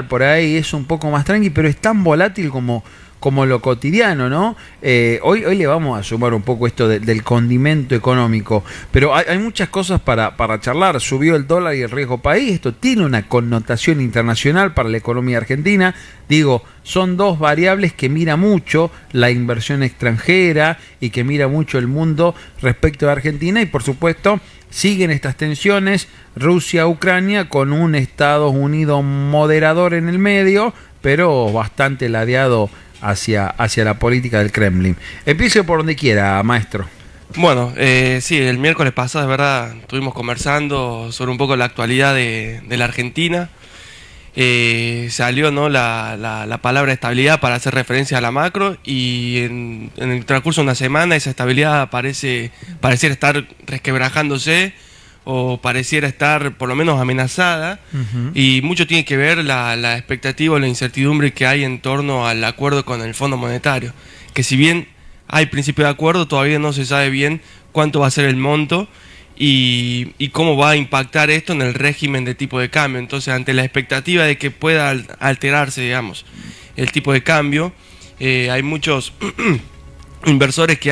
por ahí es un poco más tranqui, pero es tan volátil como lo cotidiano, ¿no? Hoy le vamos a sumar un poco esto del condimento económico, pero hay muchas cosas para charlar. Subió el dólar y el riesgo país, esto tiene una connotación internacional para la economía argentina. Digo, son dos variables que mira mucho la inversión extranjera y que mira mucho el mundo respecto a Argentina, y por supuesto siguen estas tensiones Rusia-Ucrania con un Estados Unidos moderador en el medio, pero bastante ladeado hacia la política del Kremlin. Empiece por donde quiera, maestro. Bueno, sí, el miércoles pasado, de verdad, estuvimos conversando sobre un poco la actualidad de la Argentina. Salió, ¿no?, la palabra estabilidad para hacer referencia a la macro, y en el transcurso de una semana esa estabilidad pareciera estar resquebrajándose, o pareciera estar por lo menos amenazada. Y mucho tiene que ver la expectativa o la incertidumbre que hay en torno al acuerdo con el Fondo Monetario, que si bien hay principio de acuerdo, todavía no se sabe bien cuánto va a ser el monto y cómo va a impactar esto en el régimen de tipo de cambio. Entonces, ante la expectativa de que pueda alterarse, digamos, el tipo de cambio, hay muchos inversores que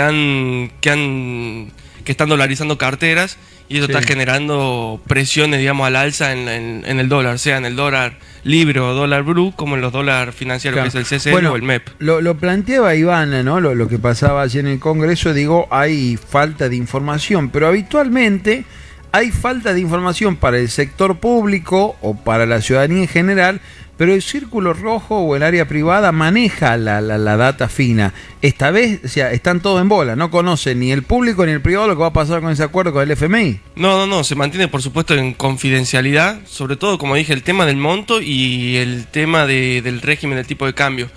están dolarizando carteras, y eso está generando presiones, digamos, al alza en el dólar, sea en el dólar libre o dólar blue, como en los dólares financieros, claro, que es el CCL o el MEP. Lo planteaba Ivana, ¿no? Lo que pasaba allí en el Congreso. Digo, hay falta de información, pero habitualmente hay falta de información para el sector público o para la ciudadanía en general, pero el círculo rojo o el área privada maneja la data fina. Esta vez, o sea, están todos en bola, no conocen ni el público ni el privado lo que va a pasar con ese acuerdo con el FMI. No, se mantiene por supuesto en confidencialidad, sobre todo, como dije, el tema del monto y el tema del régimen del tipo de cambio.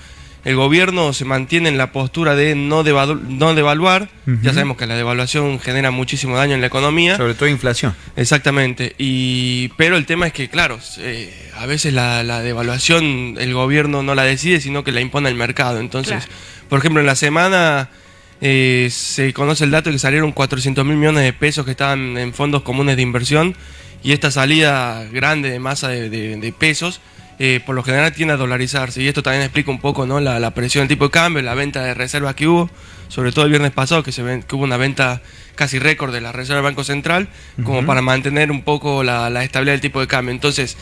El gobierno se mantiene en la postura de no devaluar. Ya sabemos que la devaluación genera muchísimo daño en la economía. Sobre todo inflación. Exactamente. Pero el tema es que, claro, a veces la devaluación el gobierno no la decide, sino que la impone el mercado. Entonces, claro, por ejemplo, en la semana se conoce el dato de que salieron 400.000 millones de pesos que estaban en fondos comunes de inversión, y esta salida grande de masa de pesos por lo general tiende a dolarizarse, y esto también explica un poco, ¿no?, la presión del tipo de cambio, la venta de reservas que hubo, sobre todo el viernes pasado, que hubo una venta casi récord de la reserva del Banco Central, como para mantener un poco la estabilidad del tipo de cambio. Entonces,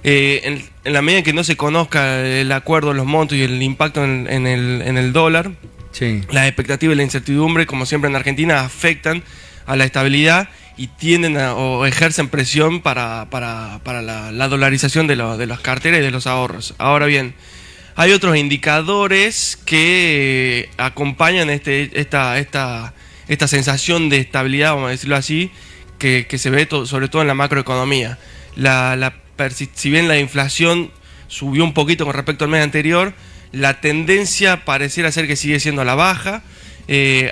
en la medida en que no se conozca el acuerdo, los montos y el impacto en el dólar, sí, las expectativas y la incertidumbre, como siempre en Argentina, afectan a la estabilidad y tienden o ejercen presión para la dolarización de las carteras y de los ahorros. Ahora bien, hay otros indicadores que acompañan esta sensación de estabilidad, vamos a decirlo así, que se ve sobre todo en la macroeconomía. Si bien la inflación subió un poquito con respecto al mes anterior, la tendencia pareciera ser que sigue siendo a la baja.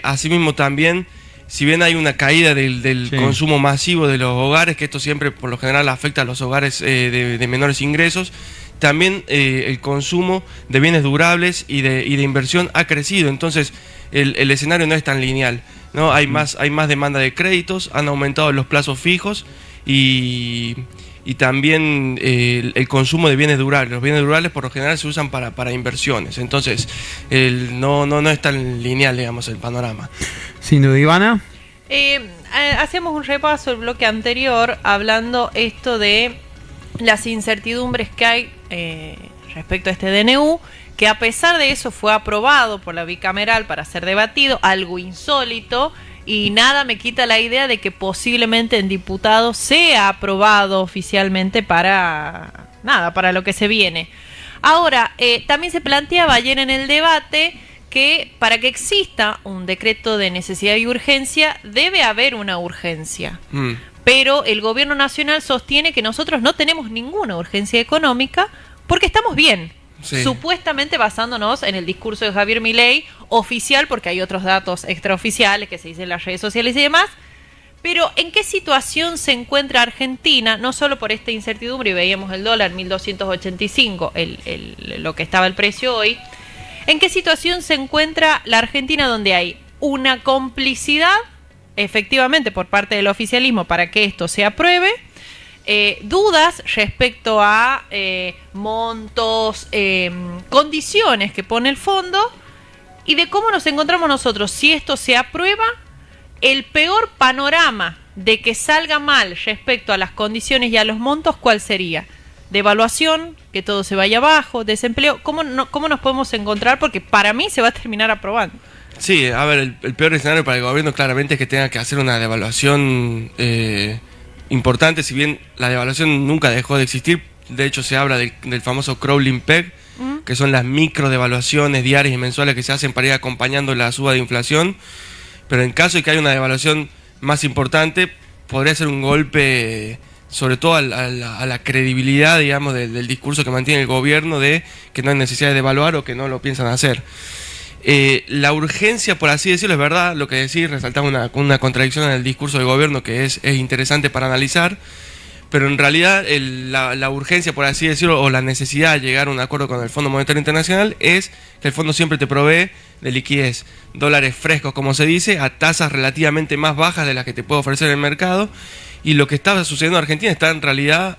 Asimismo también, si bien hay una caída del consumo masivo de los hogares, que esto siempre por lo general afecta a los hogares de menores ingresos, también el consumo de bienes durables y de inversión ha crecido. Entonces el escenario no es tan lineal, ¿no? Hay más demanda de créditos, han aumentado los plazos fijos y también el consumo de bienes durables. Los bienes durables por lo general se usan para inversiones. Entonces no es tan lineal, digamos, el panorama. Sin duda, Ivana. Hacemos un repaso el bloque anterior hablando esto de las incertidumbres que hay respecto a este DNU, que a pesar de eso fue aprobado por la bicameral para ser debatido, algo insólito, y nada me quita la idea de que posiblemente en diputados sea aprobado oficialmente para lo que se viene. Ahora, también se planteaba ayer en el debate que para que exista un decreto de necesidad y urgencia debe haber una urgencia. Pero el gobierno nacional sostiene que nosotros no tenemos ninguna urgencia económica porque estamos bien. Sí. Supuestamente basándonos en el discurso de Javier Milei oficial, porque hay otros datos extraoficiales que se dicen en las redes sociales y demás. Pero ¿en qué situación se encuentra Argentina? No solo por esta incertidumbre, y veíamos el dólar 1.285, lo que estaba el precio hoy. ¿En qué situación se encuentra la Argentina, donde hay una complicidad, efectivamente, por parte del oficialismo para que esto se apruebe, dudas respecto a montos, condiciones que pone el fondo y de cómo nos encontramos nosotros. Si esto se aprueba, el peor panorama de que salga mal respecto a las condiciones y a los montos, ¿cuál sería? Devaluación, que todo se vaya abajo, desempleo. ¿Cómo nos podemos encontrar? Porque para mí se va a terminar aprobando. Sí, a ver, el peor escenario para el gobierno claramente es que tenga que hacer una devaluación importante, si bien la devaluación nunca dejó de existir. De hecho, se habla del famoso crawling peg, que son las micro devaluaciones diarias y mensuales que se hacen para ir acompañando la suba de inflación. Pero en caso de que haya una devaluación más importante, podría ser un golpe sobre todo a la credibilidad, digamos, del discurso que mantiene el gobierno de que no hay necesidad de devaluar o que no lo piensan hacer. La urgencia, por así decirlo, es verdad lo que decís, resaltamos una contradicción en el discurso del gobierno que es interesante para analizar, pero en realidad la urgencia, por así decirlo, o la necesidad de llegar a un acuerdo con el Fondo Monetario Internacional es que el fondo siempre te provee de liquidez, dólares frescos, como se dice, a tasas relativamente más bajas de las que te puede ofrecer el mercado. Y lo que está sucediendo en Argentina está en realidad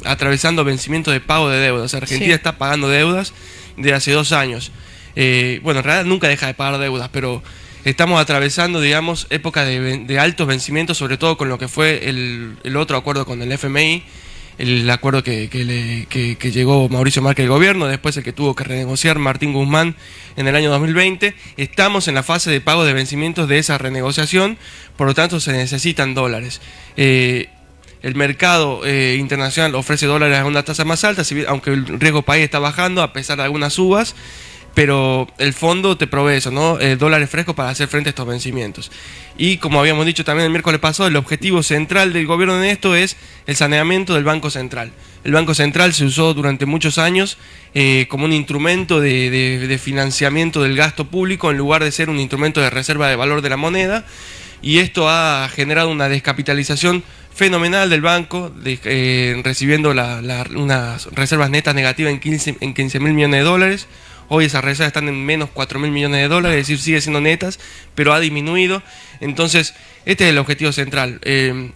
atravesando vencimiento de pago de deudas. O sea, Argentina está pagando deudas de hace 2 años. Bueno, en realidad nunca deja de pagar deudas, pero estamos atravesando, digamos, época de altos vencimientos, sobre todo con lo que fue el otro acuerdo con el FMI, el acuerdo que llegó Mauricio Macri al gobierno, después el que tuvo que renegociar Martín Guzmán en el año 2020. Estamos en la fase de pago de vencimientos de esa renegociación, por lo tanto se necesitan dólares. El mercado internacional ofrece dólares a una tasa más alta, aunque el riesgo país está bajando a pesar de algunas subas, pero el fondo te provee eso, ¿no? Dólares frescos para hacer frente a estos vencimientos. Y como habíamos dicho también el miércoles pasado, el objetivo central del gobierno en esto es el saneamiento del Banco Central. El Banco Central se usó durante muchos años como un instrumento de financiamiento del gasto público en lugar de ser un instrumento de reserva de valor de la moneda, y esto ha generado una descapitalización fenomenal del banco, recibiendo unas reservas netas negativas en 15 mil millones de dólares. Hoy esas reservas están en menos 4 mil millones de dólares, es decir, sigue siendo netas, pero ha disminuido. Entonces, este es el objetivo central.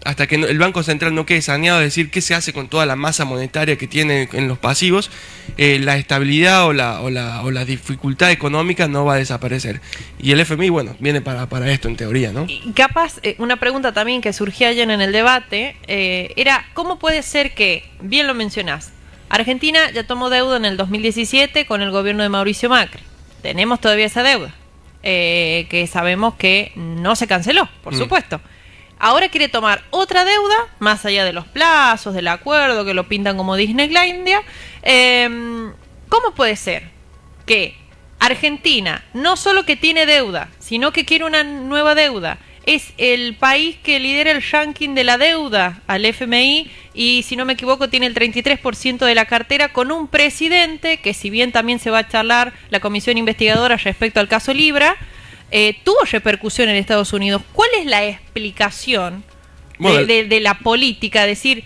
Hasta que el Banco Central no quede saneado, es decir, qué se hace con toda la masa monetaria que tiene en los pasivos, la estabilidad o la dificultad económica no va a desaparecer. Y el FMI, bueno, viene para esto en teoría, ¿no? Y capaz, una pregunta también que surgía ayer en el debate, era, ¿cómo puede ser que, bien lo mencionás, Argentina ya tomó deuda en el 2017 con el gobierno de Mauricio Macri? Tenemos todavía esa deuda, que sabemos que no se canceló, por supuesto. Ahora quiere tomar otra deuda, más allá de los plazos, del acuerdo, que lo pintan como Disneylandia. ¿Cómo puede ser que Argentina no solo que tiene deuda, sino que quiere una nueva deuda? Es el país que lidera el ranking de la deuda al FMI y, si no me equivoco, tiene el 33% de la cartera, con un presidente que, si bien también se va a charlar la comisión investigadora respecto al caso Libra, tuvo repercusión en Estados Unidos. ¿Cuál es la explicación de la política? Es decir,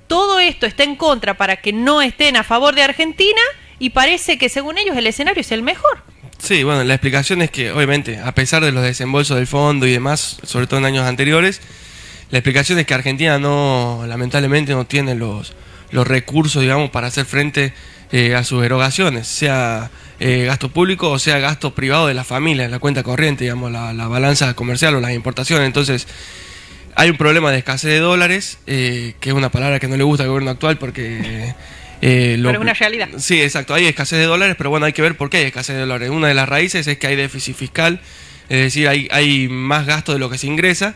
todo esto está en contra para que no estén a favor de Argentina y parece que, según ellos, el escenario es el mejor. Sí, bueno, la explicación es que, obviamente, a pesar de los desembolsos del fondo y demás, sobre todo en años anteriores, la explicación es que Argentina lamentablemente no tiene los recursos, digamos, para hacer frente a sus erogaciones, sea gasto público o sea gasto privado de la familia, la cuenta corriente, digamos, la balanza comercial o las importaciones. Entonces, hay un problema de escasez de dólares, que es una palabra que no le gusta al gobierno actual porque... pero es una realidad. Sí, exacto, hay escasez de dólares, pero bueno, hay que ver por qué hay escasez de dólares. Una de las raíces es que hay déficit fiscal, es decir, hay más gasto de lo que se ingresa,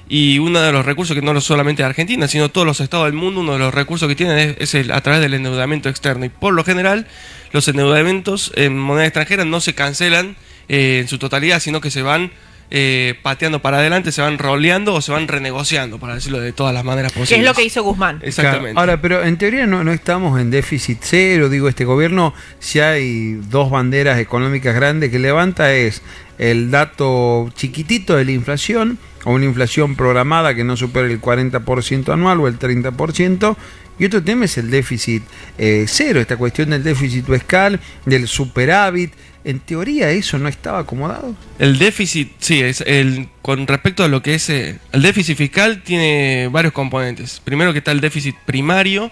y uno de los recursos que no solamente de Argentina, sino todos los estados del mundo, uno de los recursos que tienen es a través del endeudamiento externo, y por lo general los endeudamientos en moneda extranjera no se cancelan en su totalidad, sino que se van pateando para adelante, se van roleando o se van renegociando, para decirlo de todas las maneras posibles. Que es lo que hizo Guzmán. Exactamente. Claro. Ahora, pero en teoría no estamos en déficit cero. Digo, este gobierno, si hay dos banderas económicas grandes que levanta, es el dato chiquitito de la inflación, o una inflación programada que no supere el 40% anual o el 30%, y otro tema es el déficit cero, esta cuestión del déficit fiscal, del superávit. en teoría eso no estaba acomodado. El déficit, sí, con respecto a lo que es el déficit fiscal tiene varios componentes. Primero que está el déficit primario,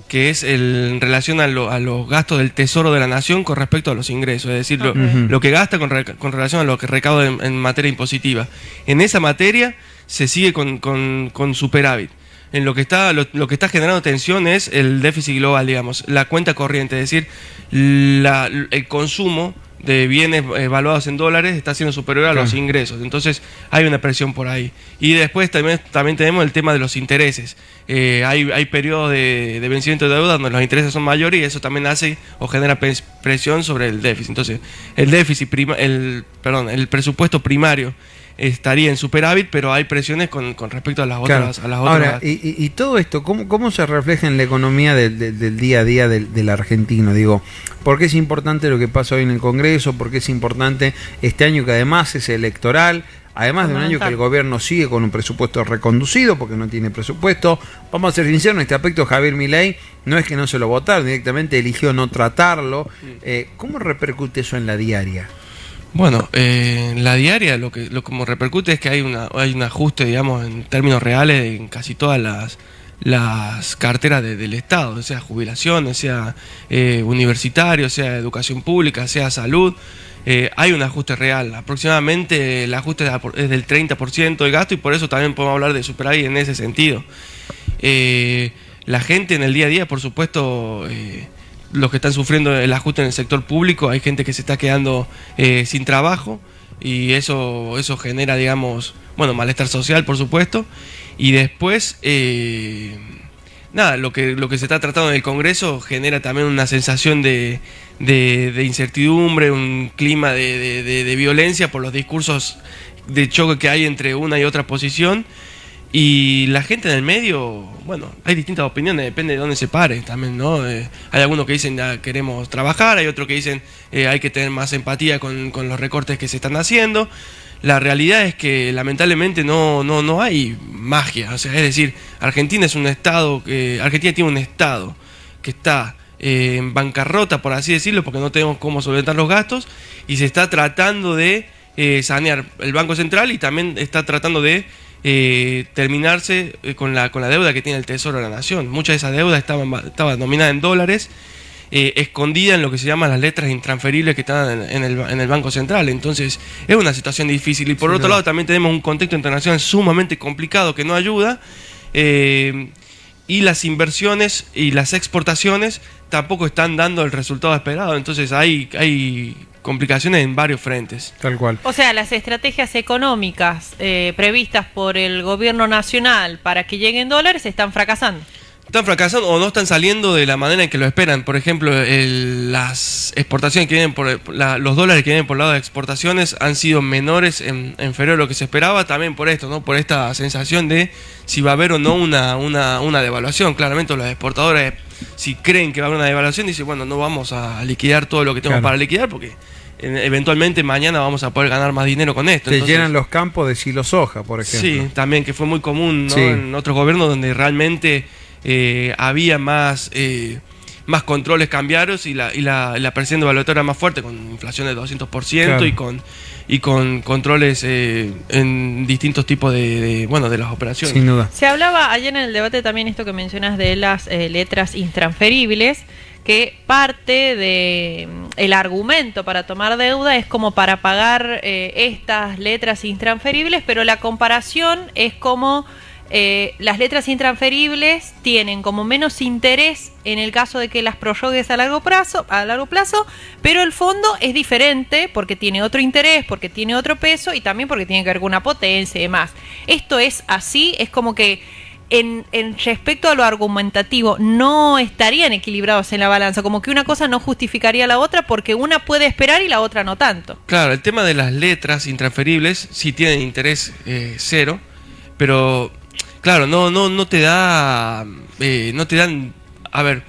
que es en relación a los gastos del Tesoro de la Nación con respecto a los ingresos, es decir, lo que gasta con relación a lo que recauda en materia impositiva. En esa materia se sigue con superávit. En lo que está generando tensión es el déficit global, digamos, la cuenta corriente, es decir, el consumo de bienes evaluados en dólares está siendo superior a los ingresos. Entonces hay una presión por ahí. Y después también tenemos el tema de los intereses. Hay periodos de vencimiento de deuda donde los intereses son mayores y eso también hace o genera presión sobre el déficit. Entonces el presupuesto primario estaría en superávit, pero hay presiones con respecto a las otras. Ahora, y todo esto, ¿cómo se refleja en la economía del día a día del argentino? Digo, ¿por qué es importante lo que pasa hoy en el Congreso? ¿Por qué es importante este año que además es electoral? Además de un año que el gobierno sigue con un presupuesto reconducido porque no tiene presupuesto. Vamos a ser sinceros, en este aspecto Javier Milei no es que no se lo votaron, directamente eligió no tratarlo. ¿Cómo repercute eso en la diaria? Bueno, la diaria como repercute es que hay un ajuste, digamos, en términos reales en casi todas las carteras del Estado, sea jubilaciones, sea universitario, sea educación pública, sea salud. Hay un ajuste real, aproximadamente el ajuste es del 30% del gasto y por eso también podemos hablar de superávit en ese sentido. La gente en el día a día, por supuesto, los que están sufriendo el ajuste en el sector público, hay gente que se está quedando sin trabajo y eso genera, digamos, malestar social, por supuesto. Y después, lo que se está tratando en el Congreso genera también una sensación de incertidumbre, un clima de violencia por los discursos de choque que hay entre una y otra posición. Y la gente en el medio, hay distintas opiniones, depende de dónde se pare también, ¿no? Hay algunos que dicen ya queremos trabajar, hay otros que dicen hay que tener más empatía con los recortes que se están haciendo. La realidad es que lamentablemente no hay magia, o sea, es decir, Argentina tiene un estado que está en bancarrota, por así decirlo, porque no tenemos cómo solventar los gastos y se está tratando de sanear el Banco Central y también está tratando de terminarse con la deuda que tiene el Tesoro de la Nación. Mucha de esa deuda estaba nominada en dólares, escondida en lo que se llaman las letras intransferibles que están en el Banco Central. Entonces es una situación difícil y por otro lado también tenemos un contexto internacional sumamente complicado que no ayuda, y las inversiones y las exportaciones tampoco están dando el resultado esperado. Entonces hay complicaciones en varios frentes. Tal cual. O sea, las estrategias económicas previstas por el gobierno nacional para que lleguen dólares están fracasando. Están fracasando o no están saliendo de la manera en que lo esperan. Por ejemplo, las exportaciones que vienen los dólares que vienen por el lado de exportaciones han sido menores, inferior a lo que se esperaba, también por esto, ¿no? Por esta sensación de si va a haber o no una devaluación. Claramente los exportadores, si creen que va a haber una devaluación, dicen, no vamos a liquidar todo lo que tenemos para liquidar porque eventualmente mañana vamos a poder ganar más dinero con esto. Se llenan los campos de silo soja, por ejemplo. Sí, también, que fue muy común, ¿no? En otros gobiernos donde realmente había más controles cambiarios y la presión devaluatoria era más fuerte, con inflación de 200% y con controles en distintos tipos de las operaciones. Sin duda. Se hablaba ayer en el debate también esto que mencionas de las letras intransferibles, que parte de el argumento para tomar deuda es como para pagar estas letras intransferibles, pero la comparación es como las letras intransferibles tienen como menos interés en el caso de que las prorrogues a largo plazo, pero el fondo es diferente porque tiene otro interés, porque tiene otro peso y también porque tiene que ver con una potencia y demás. Esto es así, es como que en respecto a lo argumentativo no estarían equilibrados en la balanza, como que una cosa no justificaría a la otra porque una puede esperar y la otra no tanto. Claro, el tema de las letras intransferibles sí tienen interés cero, pero claro, no te dan. A ver,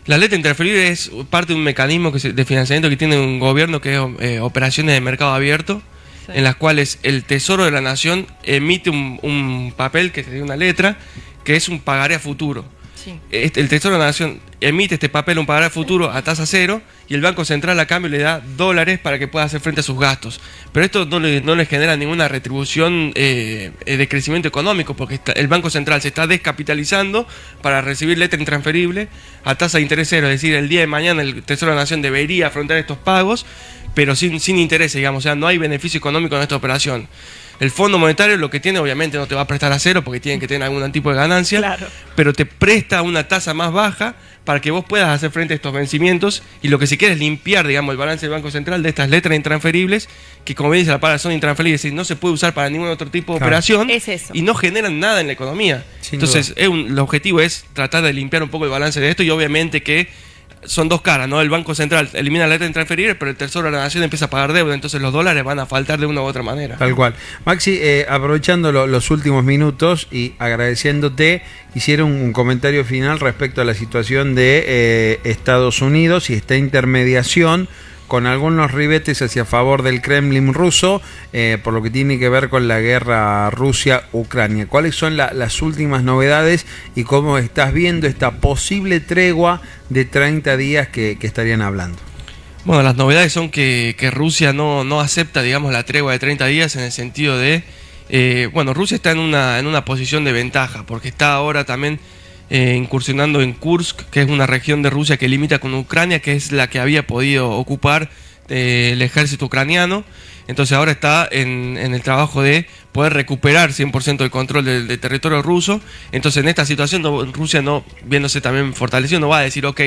la letra intransferible es parte de un mecanismo de financiamiento que tiene un gobierno que es operaciones de mercado abierto, en las cuales el Tesoro de la Nación emite un papel que sería una letra, que es un pagaré a futuro. Sí. El Tesoro de la Nación emite este papel, un pagaré futuro a tasa cero, y el Banco Central a cambio le da dólares para que pueda hacer frente a sus gastos. Pero esto no le genera ninguna retribución de crecimiento económico, porque el Banco Central se está descapitalizando para recibir letra intransferible a tasa de interés cero. Es decir, el día de mañana el Tesoro de la Nación debería afrontar estos pagos, pero sin intereses, digamos. O sea, no hay beneficio económico en esta operación. El Fondo Monetario lo que tiene, obviamente, no te va a prestar a cero porque tienen que tener algún tipo de ganancia, Claro. pero te presta una tasa más baja para que vos puedas hacer frente a estos vencimientos, y lo que se quiere es limpiar, digamos, el balance del Banco Central de estas letras intransferibles, que, como bien dice la palabra, son intransferibles, es decir, no se puede usar para ningún otro tipo de operación, Es eso. y no generan nada en la economía. Sin Entonces, el objetivo es tratar de limpiar un poco el balance de esto, y obviamente que son dos caras, ¿no? El Banco Central elimina la letra intransferible, pero el Tesoro de la Nación empieza a pagar deuda, entonces los dólares van a faltar de una u otra manera. Tal cual. Maxi, aprovechando los últimos minutos y agradeciéndote, hiciera un comentario final respecto a la situación de Estados Unidos y esta intermediación con algunos ribetes hacia favor del Kremlin ruso, por lo que tiene que ver con la guerra Rusia-Ucrania. ¿Cuáles son las últimas novedades y cómo estás viendo esta posible tregua de 30 días que estarían hablando? Bueno, las novedades son que Rusia no acepta, digamos, la tregua de 30 días, en el sentido de... bueno, Rusia está en una posición de ventaja, porque está ahora también incursionando en Kursk, que es una región de Rusia que limita con Ucrania, que es la que había podido ocupar el ejército ucraniano. Entonces ahora está en el trabajo de poder recuperar 100% del control del territorio ruso. Entonces en esta situación Rusia, viéndose también fortalecido, no va a decir ok,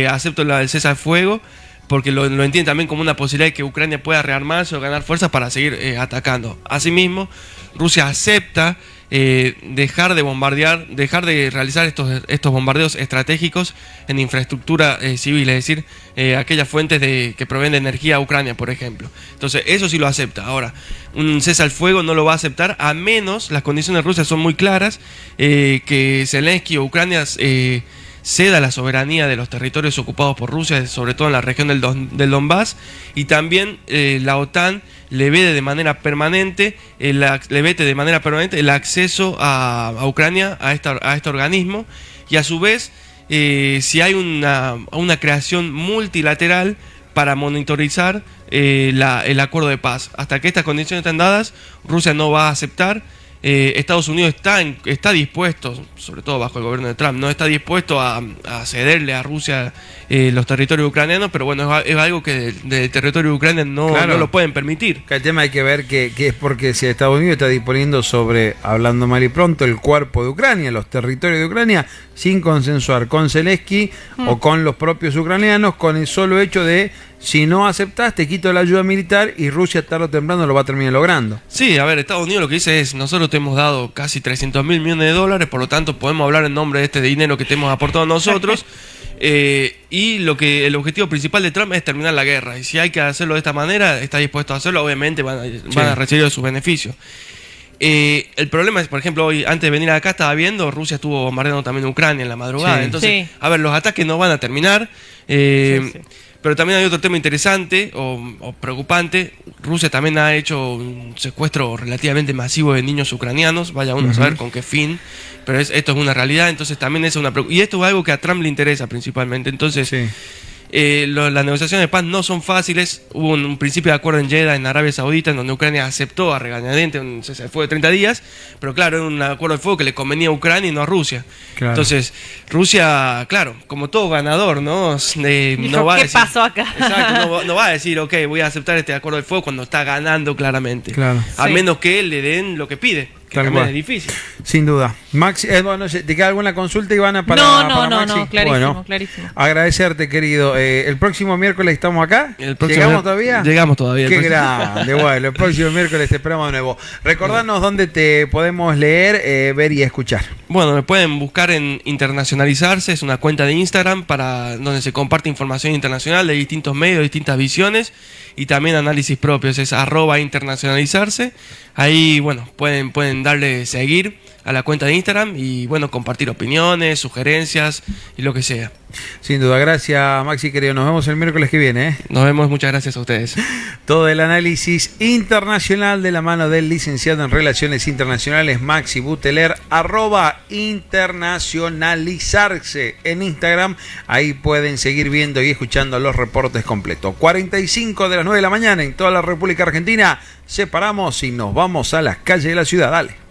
acepto el cese al fuego, porque lo entiende también como una posibilidad de que Ucrania pueda rearmarse o ganar fuerzas para seguir atacando. Asimismo, Rusia acepta dejar de bombardear, dejar de realizar estos bombardeos estratégicos en infraestructura civil, es decir, aquellas fuentes que proveen de energía a Ucrania, por ejemplo. Entonces, eso sí lo acepta. Ahora, un cese al fuego no lo va a aceptar, a menos, las condiciones rusas son muy claras, que Zelensky o Ucrania ceda la soberanía de los territorios ocupados por Rusia, sobre todo en la región del Donbass, y también la OTAN le vete de manera permanente el acceso a Ucrania a este organismo, y a su vez si hay una creación multilateral para monitorizar el acuerdo de paz. Hasta que estas condiciones estén dadas, Rusia no va a aceptar. Estados Unidos está dispuesto, sobre todo bajo el gobierno de Trump, no está dispuesto a cederle a Rusia los territorios ucranianos, pero bueno, es algo que del territorio de Ucrania no lo pueden permitir. El tema hay que ver que es porque si Estados Unidos está disponiendo sobre, hablando mal y pronto, el cuerpo de Ucrania, los territorios de Ucrania, sin consensuar con Zelensky o con los propios ucranianos, con el solo hecho de, si no aceptás, te quito la ayuda militar, y Rusia tarde o temprano lo va a terminar logrando. Sí, a ver, Estados Unidos lo que dice es, nosotros te hemos dado casi 300 mil millones de dólares, por lo tanto podemos hablar en nombre de este dinero que te hemos aportado nosotros, y el objetivo principal de Trump es terminar la guerra, y si hay que hacerlo de esta manera, está dispuesto a hacerlo, obviamente van a recibir sus beneficios. El problema es, por ejemplo, hoy, antes de venir acá, estaba viendo, Rusia estuvo bombardeando también Ucrania en la madrugada. Entonces, a ver, los ataques no van a terminar. Pero también hay otro tema interesante o preocupante. Rusia también ha hecho un secuestro relativamente masivo de niños ucranianos. Vaya uno a saber con qué fin. Pero esto es una realidad. Entonces también es una preocupación. Y esto es algo que a Trump le interesa principalmente. Entonces... las negociaciones de paz no son fáciles. Hubo un principio de acuerdo en Jeddah, en Arabia Saudita, en donde Ucrania aceptó a regañadientes un cese al fuego de 30 días, pero claro, era un acuerdo de fuego que le convenía a Ucrania y no a Rusia. Claro. Entonces, Rusia, claro, como todo ganador, ¿no? No va a decir, ¿qué pasó acá? Exacto, no va a decir, ok, voy a aceptar este acuerdo de fuego cuando está ganando claramente. Claro. A menos que le den lo que pide. Que también es difícil. Sin duda. Maxi, bueno, ¿te queda alguna consulta, Ivana, para Maxi? No, clarísimo, bueno, clarísimo. Agradecerte, querido. ¿El próximo miércoles estamos acá? ¿Llegamos todavía? Llegamos todavía. Qué grande, bueno. El próximo miércoles te esperamos de nuevo. Recordanos dónde te podemos leer, ver y escuchar. Bueno, me pueden buscar en Internacionalizarse, es una cuenta de Instagram donde se comparte información internacional de distintos medios, distintas visiones, y también análisis propios, es @internacionalizarse. Ahí, bueno, pueden darle seguir a la cuenta de Instagram y bueno, compartir opiniones, sugerencias y lo que sea. Sin duda, gracias Maxi querido, nos vemos el miércoles que viene. Nos vemos, muchas gracias a ustedes. Todo el análisis internacional de la mano del licenciado en Relaciones Internacionales Maxi Buteler, @internacionalizarse en Instagram. Ahí pueden seguir viendo y escuchando los reportes completos. 45 de las 9 de la mañana en toda la República Argentina. Separamos y nos vamos a las calles de la ciudad. Dale.